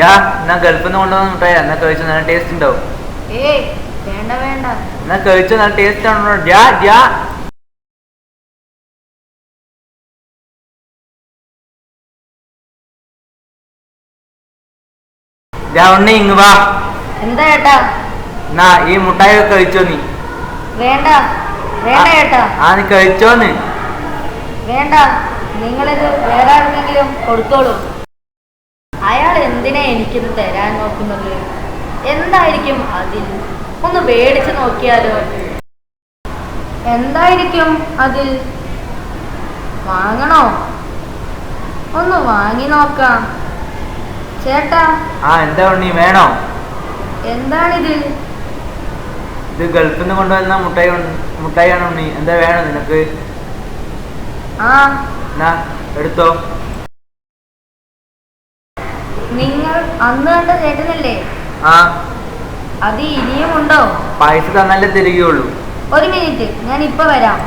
എന്നാ ഗൾഫിൽ നിന്ന് കൊണ്ടുവന്ന മുട്ടായി എന്നാ കഴിച്ചോ, നല്ല ടേസ്റ്റ് ഉണ്ടാവും. ഏയ് വേണ്ട വേണ്ട, എന്നാ കഴിച്ചോ, നല്ല ടേസ്റ്റ് ആണോ. ഉണ്ണി ഇങ്ങ് വാ. എന്താ ഏട്ടാ? എന്നാ ഈ മുട്ടായി കഴിച്ചോ നീ. വേണ്ട വേണ്ട ഏട്ടാ. നീ കഴിച്ചോന്ന്. വേണ്ട, നിങ്ങളിത് വേറെ ആർക്കെങ്കിലും കൊടുത്തോളൂ. അയാൾ എന്തിനാ എനിക്കിത് തരാൻ നോക്കുന്നത്? എന്തായിരിക്കും അതിൽ? ഒന്ന് മേടിച്ചു നോക്കിയാലോ? എന്തായിരിക്കും അതിൽ? വാങ്ങണോ? ഒന്ന് വാങ്ങി നോക്കാം. ചേട്ടാ. എന്താ ഉണ്ണി വേണോ? എന്താണിത്? ഇത് ഗൾഫിൽ നിന്ന് കൊണ്ടുവന്ന മുട്ടായിയാണ് ഉണ്ണി. എന്താ വേണോ നിനക്ക്? എന്നാ എടുത്തോ. നിങ്ങൾ അന്ന് കണ്ട ചേട്ടനല്ലേ? അത് ഇനിയും ഉണ്ടോ? പൈസ തന്നല്ലേ തിരികെയുള്ളൂ. ഒരു മിനിറ്റ്, ഞാൻ ഇപ്പൊ വരാം.